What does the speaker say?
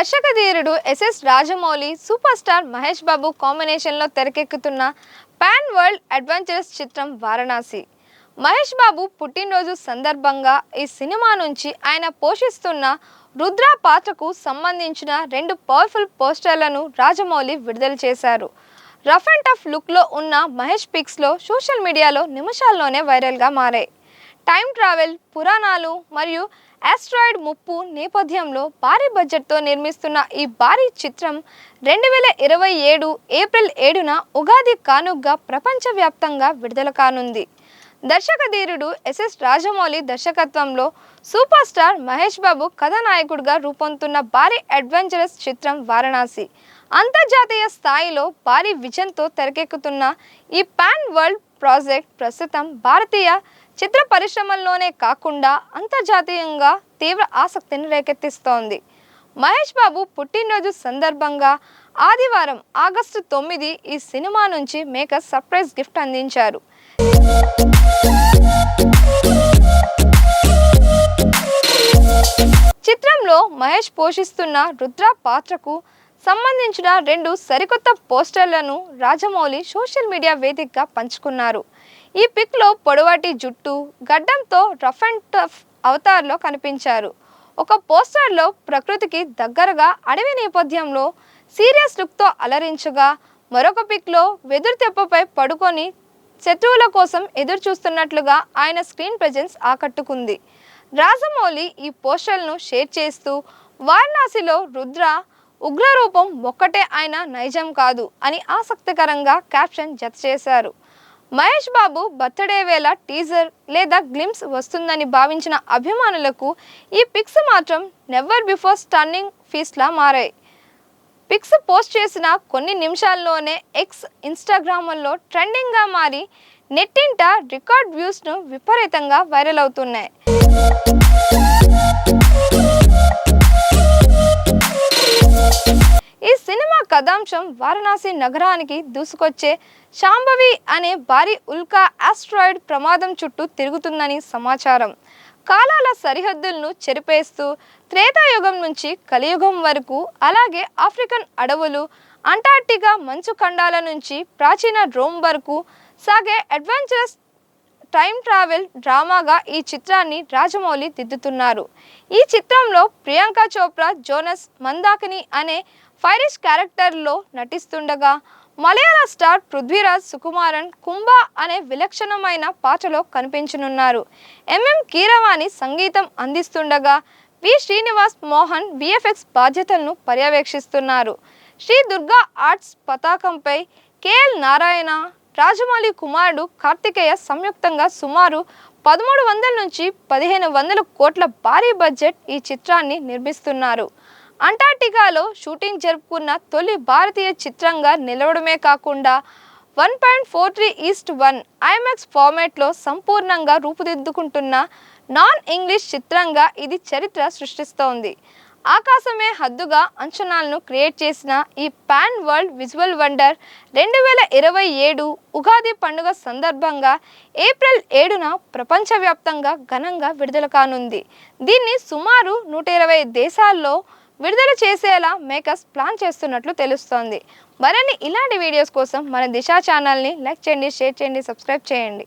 దర్శక ధీరుడు SS Rajamouli super star Mahesh Babu కాంబినేషన్లో తెరకెక్కుతున్న పాన్ వరల్డ్ అడ్వెంచరస్ చిత్రం వారణాసి. మహేష్ బాబు పుట్టినరోజు సందర్భంగా ఈ సినిమా నుంచి ఆయన పోషిస్తున్న రుద్ర పాత్రకు సంబంధించిన 2 పవర్ఫుల్ పోస్టర్లను రాజమౌళి విడుదల చేశారు. రఫ్ అండ్ టఫ్ లుక్లో ఉన్న మహేష్ పిక్స్లో సోషల్ మీడియాలో నిమిషాల్లోనే వైరల్గా మారాయి. టైం ట్రావెల్, పురాణాలు మరియు ఆస్ట్రాయిడ్ ముప్పు నేపథ్యంలో భారీ బడ్జెట్తో నిర్మిస్తున్న ఈ భారీ చిత్రం 2027 ఏప్రిల్ 7న ఉగాది కానుగ్గా ప్రపంచవ్యాప్తంగా విడుదల కానుంది. దర్శక ధీరుడు ఎస్ఎస్ రాజమౌళి దర్శకత్వంలో సూపర్ స్టార్ మహేష్ బాబు కథానాయకుడిగా రూపొందుతున్న భారీ అడ్వెంచరస్ చిత్రం వారణాసి అంతర్జాతీయ స్థాయిలో భారీ విజన్తో తెరకెక్కుతున్న ఈ పాన్ వరల్డ్ ప్రాజెక్ట్ ప్రస్తుతం భారతీయ చిత్ర పరిశ్రమల్లోనే కాకుండా అంతర్జాతీయంగా తీవ్ర ఆసక్తిని రేకెత్తిస్తోంది. మహేష్ బాబు పుట్టినరోజు సందర్భంగా ఆదివారం ఆగస్టు 9 ఈ సినిమా నుంచి మేకర్స్ సర్ప్రైజ్ గిఫ్ట్ అందించారు. చిత్రంలో మహేష్ పోషిస్తున్న రుద్ర పాత్రకు సంబంధించిన 2 సరికొత్త పోస్టర్లను రాజమౌళి సోషల్ మీడియా వేదికగా పంచుకున్నారు. ఈ పిక్లో పొడవాటి జుట్టు, గడ్డంతో రఫ్ అండ్ టఫ్ అవతార్లో కనిపించారు. ఒక పోస్టర్లో ప్రకృతికి దగ్గరగా అడవి నేపథ్యంలో సీరియస్ లుక్తో అలరించగా, మరొక పిక్లో వెదురు తెప్పపై పడుకొని శత్రువుల కోసం ఎదురు చూస్తున్నట్లుగా ఆయన స్క్రీన్ ప్రెజెన్స్ ఆకట్టుకుంది. రాజమౌళి ఈ పోస్టర్లను షేర్ చేస్తూ వారణాసిలో రుద్ర ఉగ్రరూపం ఒక్కటే ఆయన నైజం కాదు అని ఆసక్తికరంగా క్యాప్షన్ జత చేశారు. మహేష్ బాబు బర్త్డే వేళ టీజర్ లేదా గ్లిమ్స్ వస్తుందని భావించిన అభిమానులకు ఈ పిక్స్ మాత్రం నెవర్ బిఫోర్ స్టన్నింగ్ ఫీస్ట్లా మారాయి. పిక్స్ పోస్ట్ చేసిన కొన్ని నిమిషాల్లోనే ఎక్స్, ఇన్స్టాగ్రామ్లో ట్రెండింగ్గా మారి నెట్టింట రికార్డ్ వ్యూస్ను విపరీతంగా వైరల్ అవుతున్నాయి. ఈ సినిమా కథాంశం వారణాసి నగరానికి దూసుకొచ్చే శాంభవి అనే భారీ ఉల్కా ఆస్ట్రాయిడ్ ప్రమాదం చుట్టూ తిరుగుతుందని సమాచారం. కాలాల సరిహద్దులను చెరిపేస్తూ త్రేతాయుగం నుంచి కలియుగం వరకు, అలాగే ఆఫ్రికన్ అడవులు, అంటార్క్టికా మంచు ఖండాల నుంచి ప్రాచీన రోమ్ వరకు సాగే అడ్వెంచరస్ టైం ట్రావెల్ డ్రామాగా ఈ చిత్రాన్ని రాజమౌళి దిద్దుతున్నారు. ఈ చిత్రంలో ప్రియాంక చోప్రా జోనస్ మందాకిని అనే ఫైరిష్ క్యారెక్టర్లో నటిస్తుండగా, మలయాళ స్టార్ పృథ్వీరాజ్ సుకుమారన్ కుంభ అనే విలక్షణమైన పాత్రలో కనిపించనున్నారు. కీరవాణి సంగీతం అందిస్తుండగా, వి శ్రీనివాస్ మోహన్ విఎఫ్ఎక్స్ బాధ్యతలను పర్యవేక్షిస్తున్నారు. శ్రీ దుర్గా ఆర్ట్స్ పతాకంపై కేఎల్ నారాయణ, రాజమౌళి కుమారుడు కార్తికేయ సంయుక్తంగా సుమారు 1300 నుంచి 1500 కోట్ల భారీ బడ్జెట్ ఈ చిత్రాన్ని నిర్మిస్తున్నారు. అంటార్క్టికాలో షూటింగ్ జరుపుకున్న తొలి భారతీయ చిత్రంగా నిలవడమే కాకుండా 1.43:1 ఐమాక్స్ ఫార్మాట్లో సంపూర్ణంగా రూపుదిద్దుకుంటున్న నాన్ ఇంగ్లీష్ చిత్రంగా ఇది చరిత్ర సృష్టిస్తోంది. ఆకాశమే హద్దుగా అంచనాలను క్రియేట్ చేసిన ఈ pan world visual wonder 2027 Ugadi పండుగ సందర్భంగా ఏప్రిల్ 7న ప్రపంచవ్యాప్తంగా ఘనంగా విడుదల కానుంది. దీన్ని సుమారు 120 దేశాల్లో విడుదల చేసేలా మేకర్స్ ప్లాన్ చేస్తున్నట్లు తెలుస్తోంది. మరిన్ని ఇలాంటి వీడియోస్ కోసం మన దిశ ఛానల్ని లైక్ చేయండి, షేర్ చేయండి, సబ్స్క్రైబ్ చేయండి.